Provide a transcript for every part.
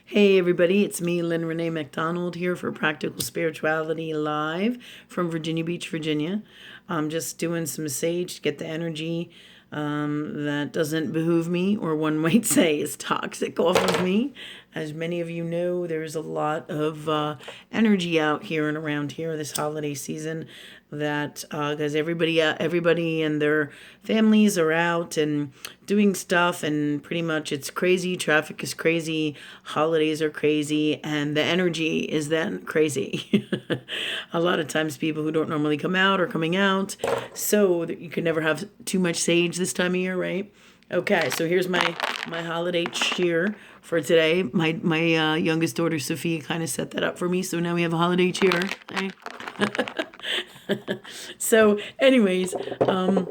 Hey everybody, it's me, Lynn Renee McDonald, here for Practical Spirituality Live from Virginia Beach, Virginia. I'm just doing some sage to get the energy that doesn't behoove me, or one might say is toxic, off of me. As many of you know, there's a lot of energy out here and around here this holiday season that because everybody and their families are out and doing stuff, and pretty much it's crazy. Traffic is crazy, holidays are crazy, and the energy is then crazy. A lot of times people who don't normally come out are coming out, so that you can never have too much sage this time of year, right? Okay, so here's my holiday cheer for today. My youngest daughter Sophia kind of set that up for me, so now we have a holiday cheer. Okay? So, anyways, my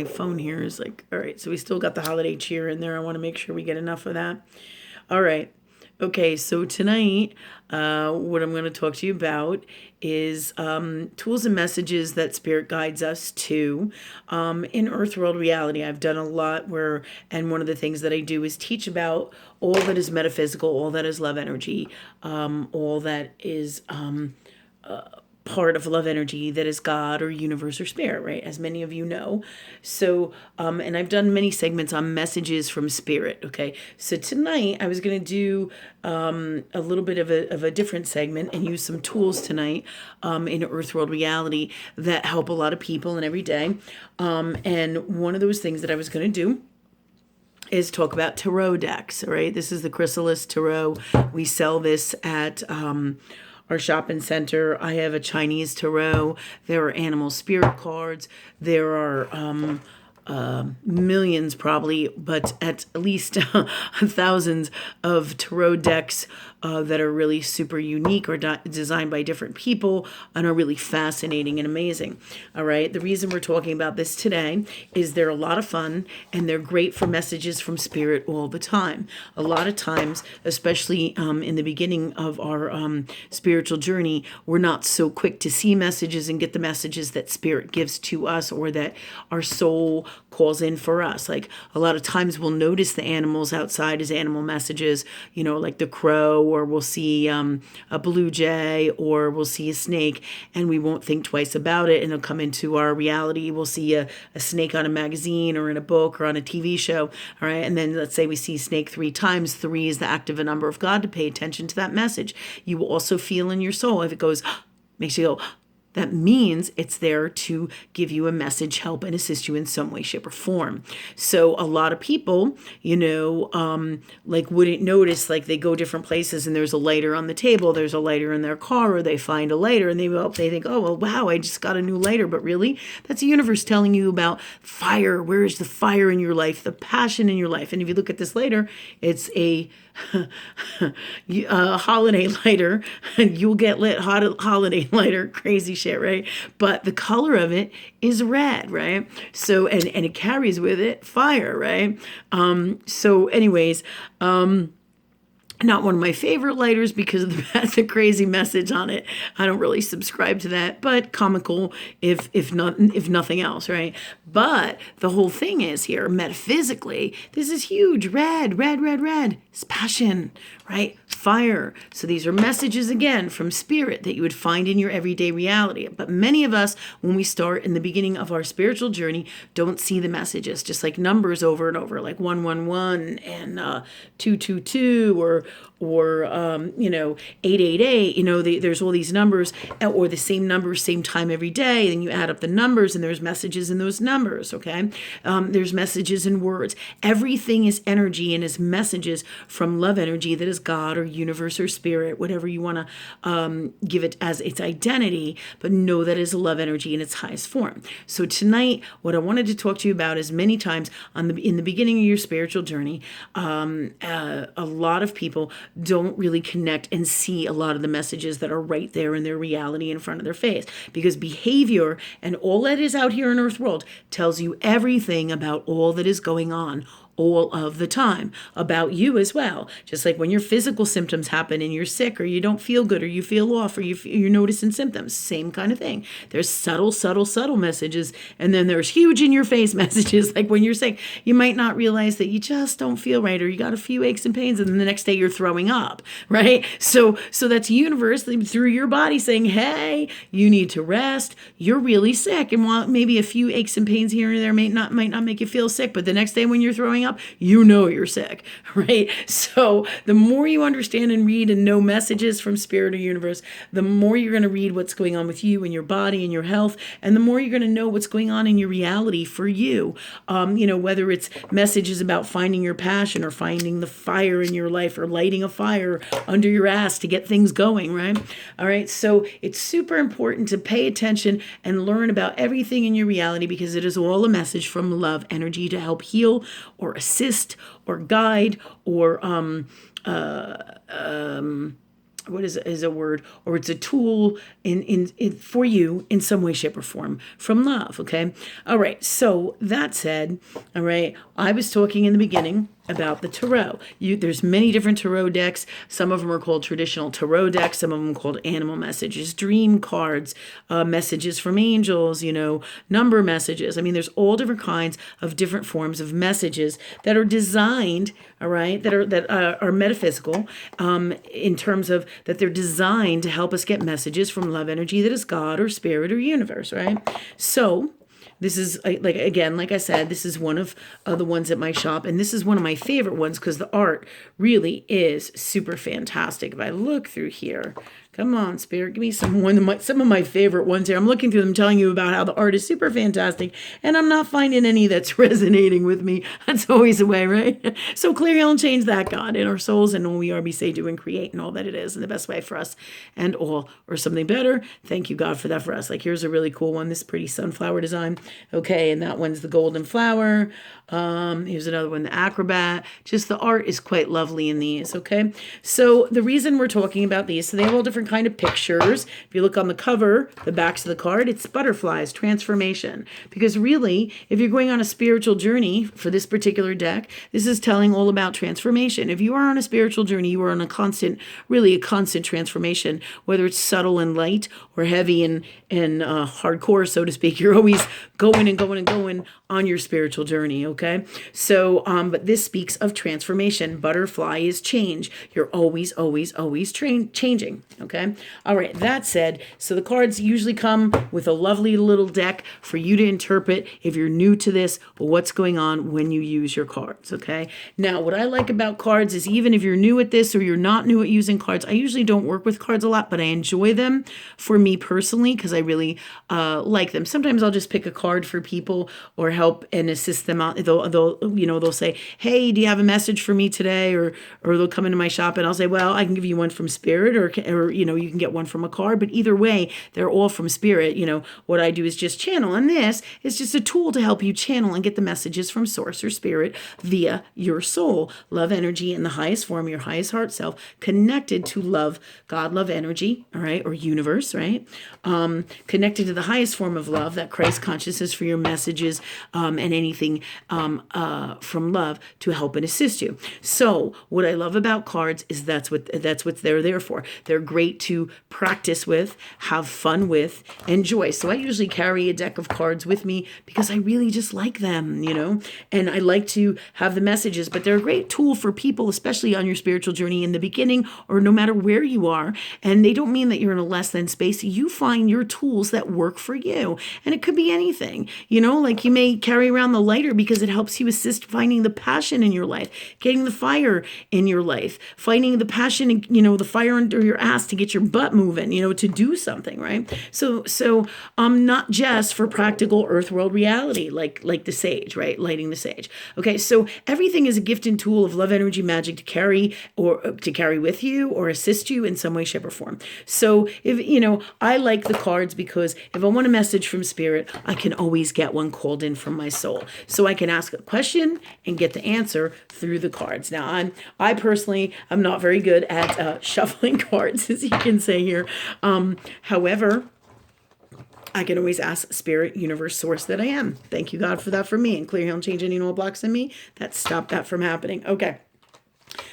phone here is like, all right. So we still got the holiday cheer in there. I want to make sure we get enough of that. All right. Okay, so tonight, what I'm going to talk to you about is tools and messages that Spirit guides us to in Earth World reality. I've done a lot and one of the things that I do is teach about all that is metaphysical, all that is love energy, all that is part of love energy, that is God or universe or spirit, right? As many of you know. So, and I've done many segments on messages from spirit. Okay. So tonight I was going to do a little bit of a different segment and use some tools tonight in Earth World reality that help a lot of people and every day. And one of those things that I was going to do is talk about tarot decks, right? This is the Chrysalis Tarot. We sell this at our shopping center. I have a Chinese tarot. There are animal spirit cards. There are millions probably, but at least thousands of tarot decks that are really super unique or designed by different people and are really fascinating and amazing. All right. The reason we're talking about this today is they're a lot of fun and they're great for messages from spirit all the time. A lot of times, especially in the beginning of our spiritual journey, we're not so quick to see messages and get the messages that spirit gives to us or that our soul calls in for us. Like a lot of times we'll notice the animals outside as animal messages, like the crow, or we'll see a blue jay, or we'll see a snake, and we won't think twice about it, and it'll come into our reality. We'll see a snake on a magazine or in a book or on a TV show. All right. And then let's say we see snake 3 times. 3 is the active number of God to pay attention to that message. You will also feel in your soul if it goes, makes you go, that means it's there to give you a message, help, and assist you in some way, shape, or form. So a lot of people, wouldn't notice, like they go different places and there's a lighter on the table, there's a lighter in their car, or they find a lighter and they think, oh, well, wow, I just got a new lighter. But really, that's the universe telling you about fire. Where is the fire in your life, the passion in your life? And if you look at this later, it's a holiday lighter. You'll get lit, holiday lighter, crazy shit, right? But the color of it is red, right? So and it carries with it fire, right? So anyways, not one of my favorite lighters because of the crazy message on it. I don't really subscribe to that, but comical if nothing else, right? But the whole thing is here, metaphysically, this is huge. Red, red, red, red. It's passion, right? Fire. So these are messages again from spirit that you would find in your everyday reality. But many of us, when we start in the beginning of our spiritual journey, don't see the messages, just like numbers over and over, like 111 and 222 or 888. There's all these numbers, or the same numbers, same time every day. And you add up the numbers, and there's messages in those numbers. Okay, there's messages in words. Everything is energy and is messages from love energy that is God or universe or spirit, whatever you want to give it as its identity. But know that is love energy in its highest form. So tonight, what I wanted to talk to you about is many times in the beginning of your spiritual journey, a lot of people don't really connect and see a lot of the messages that are right there in their reality in front of their face, because behavior and all that is out here in Earth World tells you everything about all that is going on all of the time about you as well. Just like when your physical symptoms happen and you're sick or you don't feel good or you feel off or you're noticing symptoms, same kind of thing. There's subtle messages, and then there's huge in your face messages. Like when you're sick, you might not realize that you just don't feel right or you got a few aches and pains, and then the next day you're throwing up, right? So that's universe through your body saying, hey, you need to rest. You're really sick. And while maybe a few aches and pains here and there might not make you feel sick, but the next day when you're throwing up, you know you're sick, right? So the more you understand and read and know messages from spirit or universe, the more you're going to read what's going on with you and your body and your health, and the more you're going to know what's going on in your reality for you. Whether it's messages about finding your passion or finding the fire in your life or lighting a fire under your ass to get things going, right? All right. So it's super important to pay attention and learn about everything in your reality, because it is all a message from love energy to help heal or assist or guide or what is a word, or it's a tool in for you in some way, shape, or form from love. Okay. All right. So that said, all right, I was talking in the beginning about the tarot. There's many different tarot decks. Some of them are called traditional tarot decks. Some of them called animal messages, dream cards, messages from angels, number messages. I mean, there's all different kinds of different forms of messages that are designed, all right, that are metaphysical, in terms of that they're designed to help us get messages from love energy, that is God or spirit or universe, right? So this is, like I said, this is one of the ones at my shop, and this is one of my favorite ones because the art really is super fantastic. If I look through here, come on, Spirit, give me some of my favorite ones here. I'm looking through them, telling you about how the art is super fantastic, and I'm not finding any that's resonating with me. That's always the way, right? So clear, heal, and change that, God, in our souls, and when we are, we say, do, and create, and all that it is, and the best way for us, and all, or something better. Thank you, God, for that for us. Like, here's a really cool one, this pretty sunflower design. Okay, and that one's the golden flower. Here's another one, the acrobat. Just the art is quite lovely in these, okay? So the reason we're talking about these, so they have all different kind of pictures. If you look on the cover, the backs of the card, it's butterflies, transformation. Because really, if you're going on a spiritual journey for this particular deck, this is telling all about transformation. If you are on a spiritual journey, you are on a constant transformation, whether it's subtle and light or heavy and hardcore, so to speak. You're always going and going and going on your spiritual journey, okay? So, but this speaks of transformation. Butterfly is change. You're always changing, okay? All right, that said, so the cards usually come with a lovely little deck for you to interpret, if you're new to this, what's going on when you use your cards, okay? Now, what I like about cards is, even if you're new at this or you're not new at using cards, I usually don't work with cards a lot, but I enjoy them for me personally because I really like them. Sometimes I'll just pick a card for people or help and assist them out. They'll say, hey, do you have a message for me today? Or they'll come into my shop and I'll say, well, I can give you one from spirit, or you can get one from a card, but either way, they're all from spirit. What I do is just channel, and this is just a tool to help you channel and get the messages from source or spirit via your soul, love energy in the highest form, your highest heart self, connected to love, God, love energy, all right, or universe, right? Connected to the highest form of love, that Christ consciousness, for your messages and anything from love to help and assist you. So what I love about cards is that's what they're there for. They're great to practice with, have fun with, enjoy. So I usually carry a deck of cards with me because I really just like them, and I like to have the messages, but they're a great tool for people, especially on your spiritual journey in the beginning or no matter where you are. And they don't mean that you're in a less than space. You find your tools that work for you. And it could be anything, like you may carry around the lighter because it helps you assist finding the passion in your life, getting the fire in your life, finding the passion, the fire under your ass to get your butt moving, to do something, right? So not just for practical earth world reality, like the sage, right? Lighting the sage. Okay. So everything is a gift and tool of love energy magic to carry with you or assist you in some way, shape, or form. So if, I like the cards because if I want a message from spirit, I can always get one called in from my soul. So I can ask a question and get the answer through the cards. Now, I personally am not very good at shuffling cards, as you can say here. However, I can always ask spirit, universe, source that I am. Thank you, God, for that for me. And clear, heal, and change any old blocks in me that stop that from happening. Okay.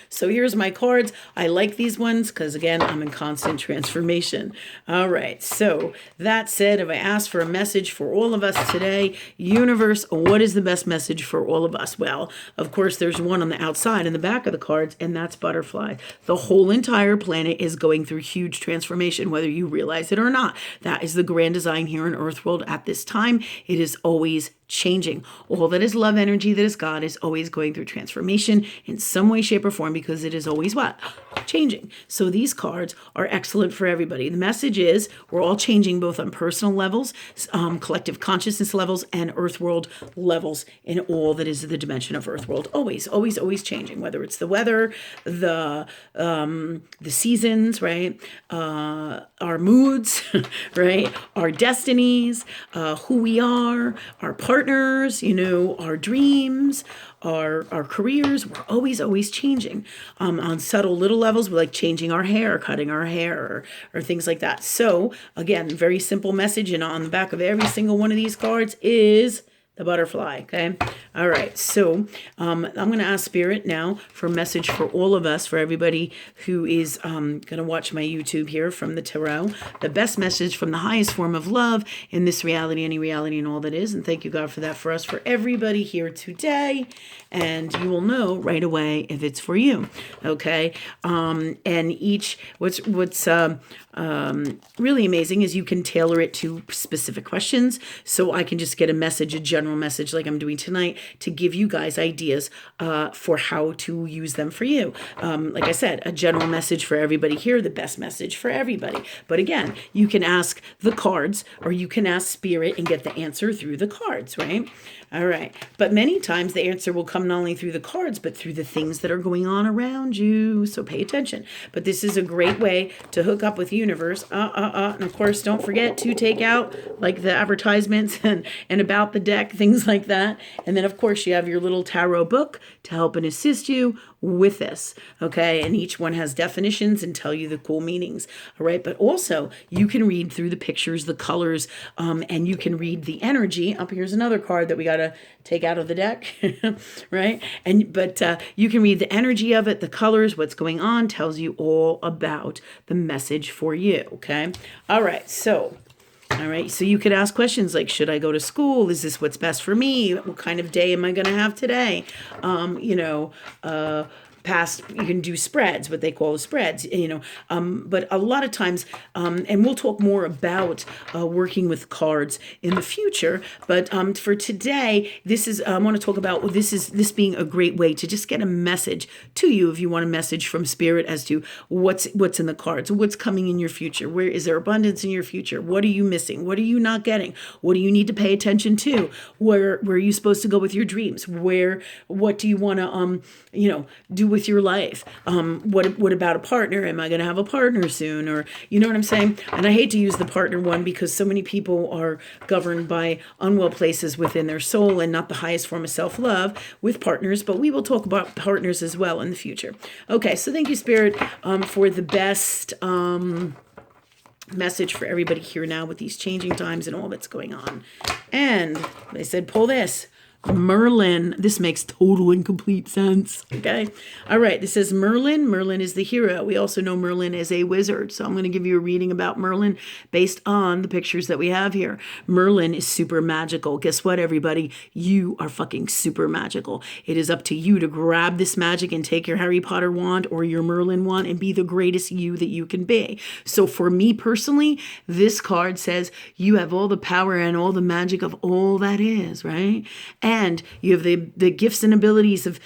So here's my cards. I like these ones because, again, I'm in constant transformation. All right. So that said, if I ask for a message for all of us today, universe, what is the best message for all of us? Well, of course, there's one on the outside in the back of the cards, and that's butterfly. The whole entire planet is going through huge transformation, whether you realize it or not. That is the grand design here in Earthworld at this time. It is always changing. All that is love energy, that is God, is always going through transformation in some way, shape, or form, because it is always what? Changing. So these cards are excellent for everybody. The message is we're all changing both on personal levels, collective consciousness levels, and earth world levels in all that is the dimension of earth world. Always, always, always changing, whether it's the weather, the seasons, right? Our moods, right? Our destinies, who we are, our partners, our dreams, our careers. We're always, always changing. On subtle little levels, we like changing our hair, cutting our hair, or things like that. So again, very simple message, and on the back of every single one of these cards is the butterfly. Okay. All right. So I'm going to ask Spirit now for a message for all of us, for everybody who is going to watch my YouTube here from the tarot. The best message from the highest form of love in this reality, any reality, and all that is. And thank you, God, for that for us, for everybody here today. And you will know right away if it's for you. Okay. And what's really amazing is you can tailor it to specific questions. So I can just get a message, a general message like I'm doing tonight, to give you guys ideas for how to use them for you. Like I said, a general message for everybody here, the best message for everybody. But again, you can ask the cards, or you can ask Spirit and get the answer through the cards, right? All right. But many times the answer will come not only through the cards, but through the things that are going on around you. So pay attention. But this is a great way to hook up with universe. And of course, don't forget to take out like the advertisements and about the deck, things like that. And then of course you have your little tarot book to help and assist you with this. Okay. And each one has definitions and tell you the cool meanings. All right. But also you can read through the pictures, the colors, and you can read the energy. Up here's another card that we got to take out of the deck, right? But you can read the energy of it, the colors, what's going on, tells you all about the message for you. Okay. All right. So you could ask questions like, should I go to school? Is this what's best for me? What kind of day am I going to have today? You can do spreads, what they call spreads, but a lot of times, and we'll talk more about working with cards in the future, but for today, I want to talk about this being a great way to just get a message to you if you want a message from Spirit as to what's in the cards, what's coming in your future, where is there abundance in your future, what are you missing, what are you not getting, what do you need to pay attention to, where are you supposed to go with your dreams, what do you want to do with your life? What about a partner? Am I going to have a partner soon? Or, you know what I'm saying? And I hate to use the partner one because so many people are governed by unwell places within their soul and not the highest form of self-love with partners, but we will talk about partners as well in the future. Okay, so thank you, Spirit, for the best message for everybody here now with these changing times and all that's going on. And they said, pull this. Merlin. This makes total and complete sense. Okay. All right. This says Merlin. Merlin is the hero. We also know Merlin as a wizard. So I'm going to give you a reading about Merlin based on the pictures that we have here. Merlin is super magical. Guess what, everybody? You are fucking super magical. It is up to you to grab this magic and take your Harry Potter wand or your Merlin wand and be the greatest you that you can be. So for me personally, this card says you have all the power and all the magic of all that is, right? And you have the gifts and abilities of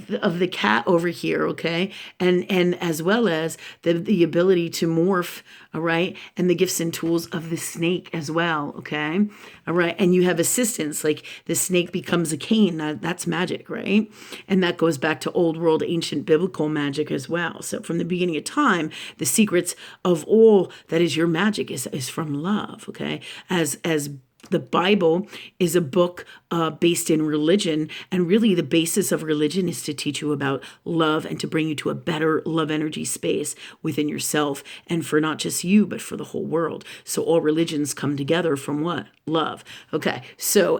the cat over here, okay? And as well as the ability to morph, all right? And the gifts and tools of the snake as well, okay? All right. And you have assistance, like the snake becomes a cane. That's magic, right? And that goes back to old world, ancient biblical magic as well. So from the beginning of time, the secrets of all that is your magic is from love, okay? As The Bible is a book based in religion, and really the basis of religion is to teach you about love and to bring you to a better love energy space within yourself, and for not just you, but for the whole world. So all religions come together from what? Love. Okay, so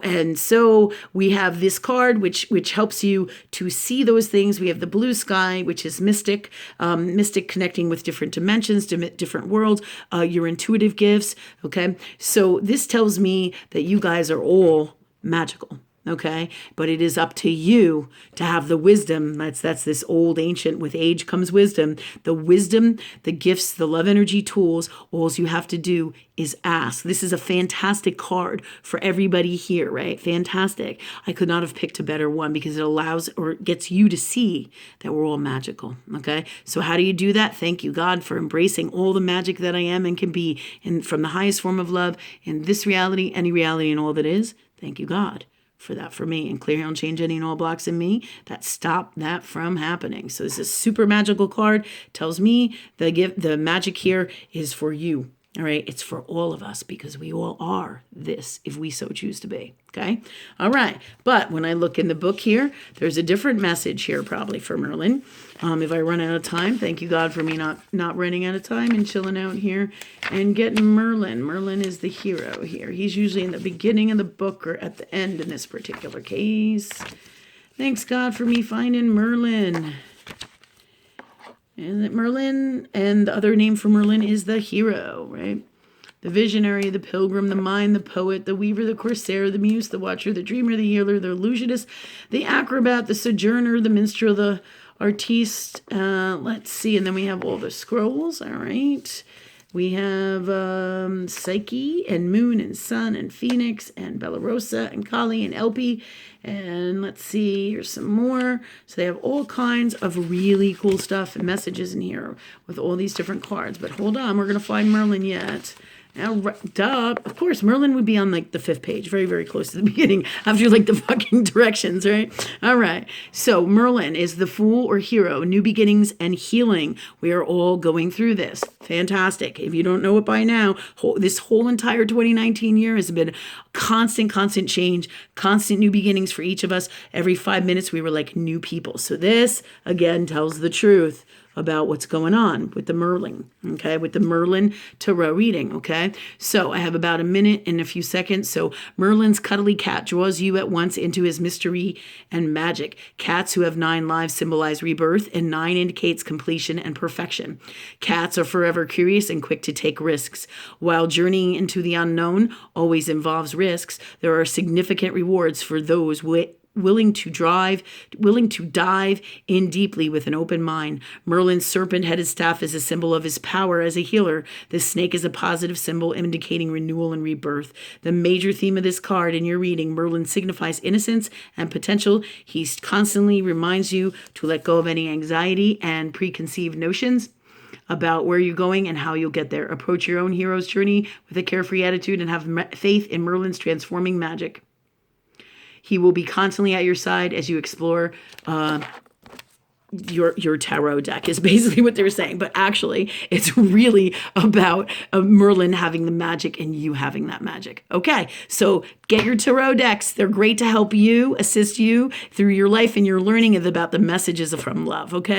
we have this card which helps you to see those things. We have the blue sky, which is mystic, mystic connecting with different dimensions, different worlds, your intuitive gifts. Okay, so this tells me that you guys are all magical. Okay, but it is up to you to have the wisdom. That's this old ancient, with age comes wisdom. The wisdom, the gifts, the love energy tools. All you have to do is ask. This is a fantastic card for everybody here, right? Fantastic. I could not have picked a better one because it allows or gets you to see that we're all magical. Okay, so how do you do that? Thank you, God, for embracing all the magic that I am and can be, and from the highest form of love in this reality, any reality, and all that is. Thank you, God, for that for me, and clear and change any and all blocks in me that stop that from happening. So this is a super magical card. Tells me the magic here is for you. All right, it's for all of us because we all are this if we so choose to be. Okay, all right. But when I look in the book here, there's a different message here probably for Merlin. If I run out of time, thank you, God, for me not running out of time and chilling out here and getting Merlin. Merlin is the hero here. He's usually in the beginning of the book or at the end in this particular case. Thanks, God, for me finding Merlin. And that Merlin, and the other name for Merlin is the hero, right? The visionary, the pilgrim, the mind, the poet, the weaver, the corsair, the muse, the watcher, the dreamer, the healer, the illusionist, the acrobat, the sojourner, the minstrel, the artiste. Let's see, and then we have all the scrolls, all right? We have Psyche and Moon and Sun and Phoenix and Bellarosa and Kali and Elpie. And let's see, here's some more. So they have all kinds of really cool stuff and messages in here with all these different cards. But hold on, we're going to find Merlin yet. Now, duh, of course, Merlin would be on like the 5th page, very, very close to the beginning after like the fucking directions, right? All right. So Merlin is the fool or hero, new beginnings and healing. We are all going through this. Fantastic. If you don't know it by now, this whole entire 2019 year has been constant change, constant new beginnings for each of us. Every 5 minutes, we were like new people. So this, again, tells the truth about what's going on with the Merlin, okay, with the Merlin tarot reading, okay? So I have about a minute and a few seconds. So Merlin's cuddly cat draws you at once into his mystery and magic. Cats who have 9 lives symbolize rebirth, and 9 indicates completion and perfection. Cats are forever curious and quick to take risks. While journeying into the unknown always involves risks, there are significant rewards for those willing to dive in deeply with an open mind. Merlin's serpent-headed staff is a symbol of his power as a healer. The snake is a positive symbol indicating renewal and rebirth. The major theme of this card in your reading, Merlin signifies innocence and potential. He constantly reminds you to let go of any anxiety and preconceived notions about where you're going and how you'll get there. Approach your own hero's journey with a carefree attitude and have faith in Merlin's transforming magic. He will be constantly at your side as you explore your tarot deck, is basically what they're saying. But actually, it's really about Merlin having the magic and you having that magic. Okay, so get your tarot decks. They're great to help you, assist you through your life and your learning about the messages from love, okay?